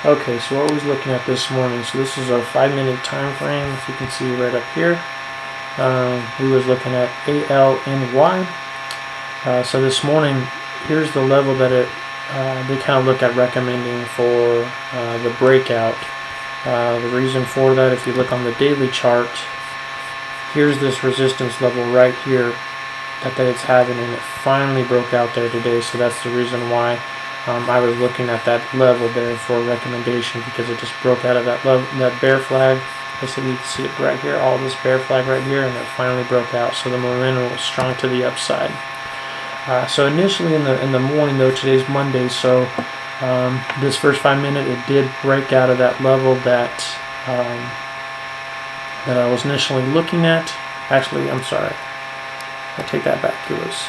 Okay, so what I was looking at this morning, so this is a 5-minute time frame, if you can see right up here. We was looking at ALNY. So this morning, here's the level that they kind of look at recommending for the breakout. The reason for that, if you look on the daily chart, here's this resistance level right here that it's having, and it finally broke out there today. So that's the reason why I was looking at that level there for a recommendation, because it just broke out of that bear flag. Basically, you can see it right here, all this bear flag right here, and it finally broke out. So the momentum was strong to the upside. So initially in the morning, though, today's Monday, so this first 5 minute, it did break out of that level that I was initially looking at. Actually, I'm sorry, I take that back. It was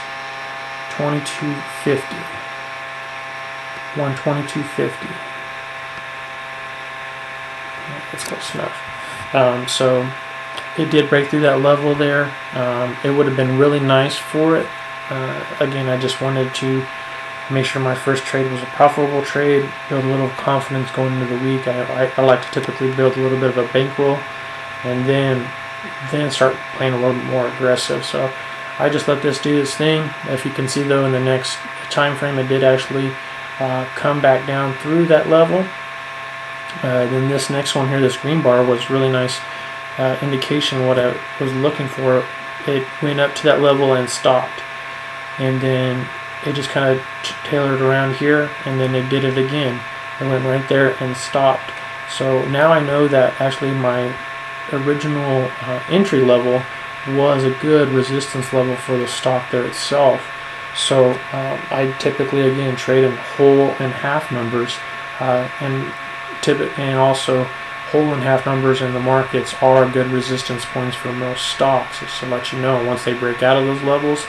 2250. 122.50. That's close enough. So it did break through that level there. It would have been really nice for it. Again, I just wanted to make sure my first trade was a profitable trade, build a little confidence going into the week. I like to typically build a little bit of a bankroll and then start playing a little bit more aggressive. So I just let this do its thing. If you can see, though, in the next time frame, it did actually come back down through that level. Then this next one here, this green bar, was really nice indication what I was looking for. It went up to that level and stopped, and then it just kind of tailored around here, and then it did it again. It went right there and stopped. So now I know that actually my original entry level was a good resistance level for the stock there itself. So I typically, again, trade in whole and half numbers, and also whole and half numbers in the markets are good resistance points for most stocks. Just to let you know, once they break out of those levels,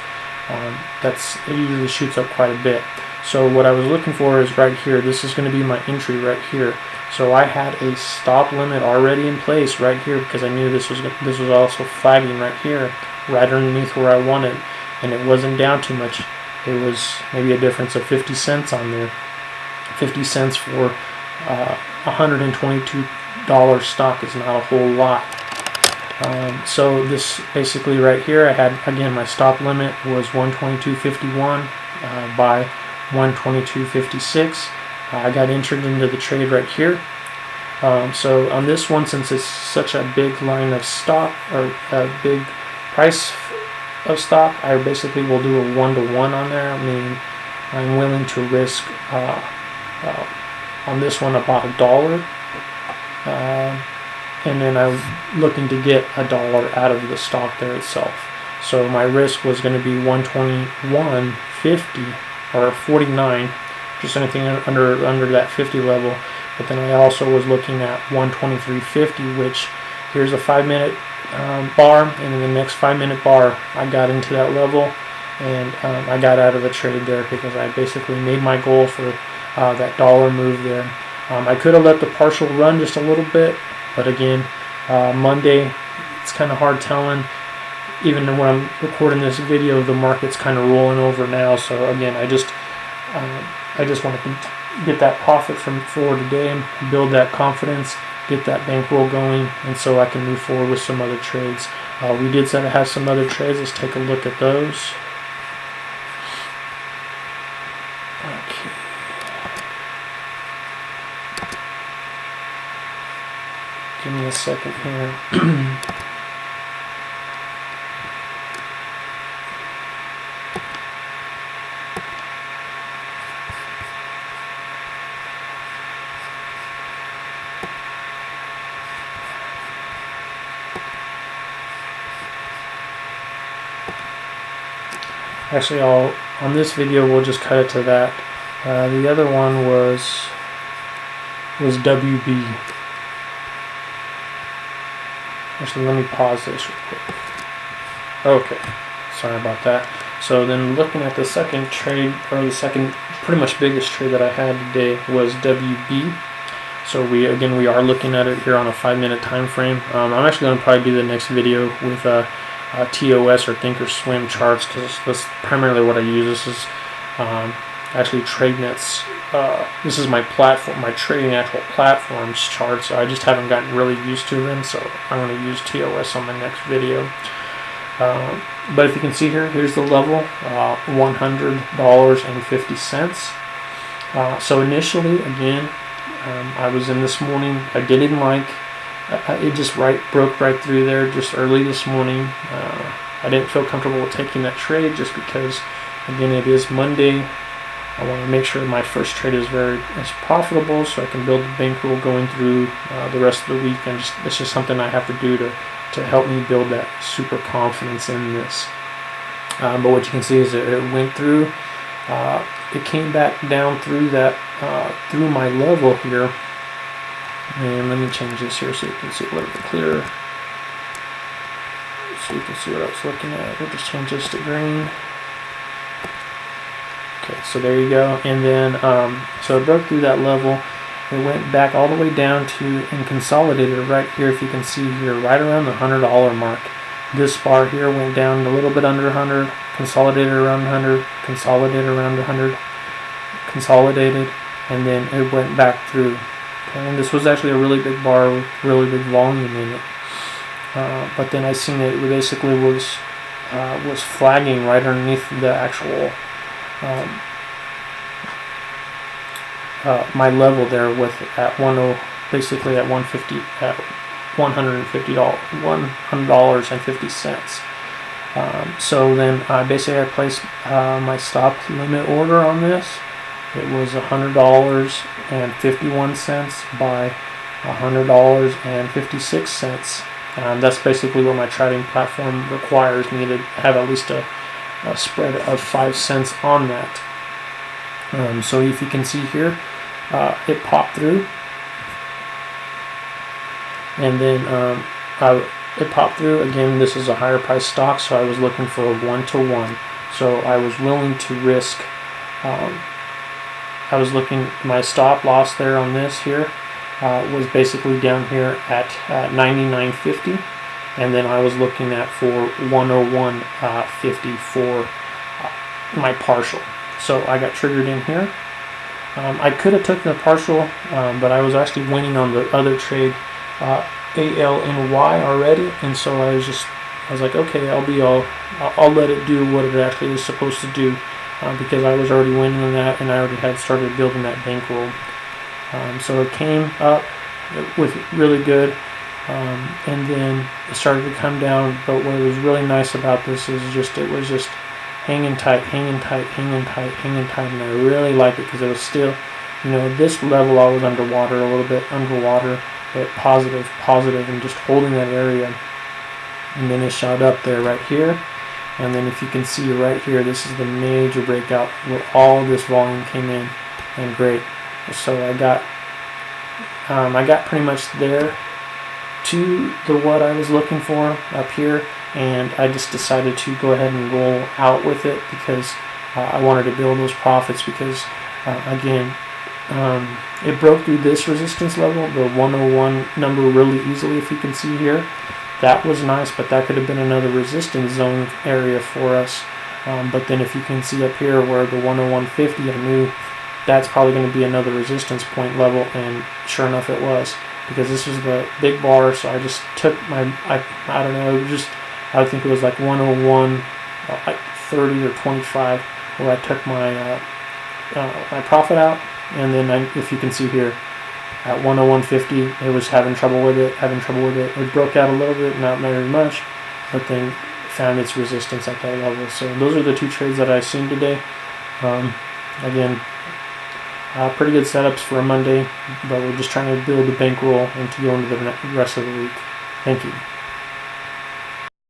it usually shoots up quite a bit. So what I was looking for is right here. This is going to be my entry right here. So I had a stop limit already in place right here, because I knew this was also flagging right here, right underneath where I wanted. And it wasn't down too much. It was maybe a difference of 50 cents on there. 50 cents for $122 stock is not a whole lot. So this basically right here, I had, again, my stop limit was 122.51 by 122.56. I got entered into the trade right here. So on this one, since it's such a big line of stock, or a big price of stock, I basically will do a 1-to-1 on there. I mean, I'm willing to risk on this one about $1, and then I'm looking to get $1 out of the stock there itself. So my risk was going to be 121.50 or 49, just anything under that 50 level. But then I also was looking at 123.50, which here's a 5-minute bar, and in the next 5-minute bar I got into that level, and I got out of the trade there because I basically made my goal for that dollar move there. I could have let the partial run just a little bit, but again, Monday, it's kind of hard telling. Even when I'm recording this video, the market's kind of rolling over now. So again, I just want to get that profit for today, build that confidence, get that bankroll going, and so I can move forward with some other trades. We did have some other trades. Let's take a look at those. Okay. Give me a second here. Actually, on this video, we'll just cut it to that. The other one was WB. Actually, let me pause this real quick. Okay, sorry about that. So then, looking at the second trade, or the second pretty much biggest trade that I had today, was WB. So we are looking at it here on a 5-minute time frame. I'm actually going to probably do the next video with TOS or Thinkorswim charts, because that's primarily what I use. This is actually TradeNet's. This is my platform, my trading actual platforms chart. So I just haven't gotten really used to them. So I'm going to use TOS on my next video. But if you can see here, here's the level, $100.50. So initially, again, I was in this morning. I didn't like. It just broke right through there just early this morning. I didn't feel comfortable with taking that trade just because, again, it is Monday. I want to make sure my first trade is as profitable so I can build the bankroll going through the rest of the week. And it's just something I have to do to help me build that super confidence in this. But what you can see is it went through. It came back down through that through my level here. And let me change this here so you can see a little bit clearer. So you can see what I was looking at. We'll just change this to green. Okay, so there you go. And then, so it broke through that level. It went back all the way down to and consolidated right here. If you can see here, right around the $100 mark. This bar here went down a little bit under 100, consolidated around 100, consolidated around 100, consolidated, and then it went back through. Okay, and this was actually a really big bar with really big volume in it. But then I seen it basically was flagging right underneath the actual my level there with at basically at 150 at $100.50. So then basically I placed my stop limit order on this. It was $100.51 by $100.56. That's basically what my trading platform requires me to have at least a spread of 5 cents on that. So if you can see here, it popped through, and then it popped through again. This is a higher price stock, so I was looking for a 1-to-1. So I was willing to risk. I was looking, my stop loss there on this here was basically down here at 99.50, and then I was looking at for 101.50 for my partial. So I got triggered in here. I could have took the partial, but I was actually winning on the other trade, ALNY already, and so I was like, okay, I'll let it do what it actually is supposed to do, because I was already winning on that, and I already had started building that bankroll. So it came up with really good, and then it started to come down. But what was really nice about this is it was just hanging tight, and I really like it because it was still, this level I was underwater, a little bit underwater, but positive, and just holding that area. And then it shot up there right here, and then if you can see right here, this is the major breakout where all this volume came in, and great. So I got pretty much there to what I was looking for up here, and I just decided to go ahead and roll out with it because I wanted to build those profits because again, it broke through this resistance level, the 101 number, really easily. If you can see here, that was nice, but that could have been another resistance zone area for us. But then if you can see up here where the 101.50, I knew that's probably going to be another resistance point level, and sure enough it was, because this was the big bar. So I just took my, I don't know, I think it was like 101, like 30 or 25, where I took my my profit out, and then if you can see here, at 101.50, it was having trouble with it. It broke out a little bit, not very much, but then found its resistance at that level. So those are the two trades that I've seen today. Again, pretty good setups for a Monday, but we're just trying to build the bankroll and to go into the rest of the week. Thank you.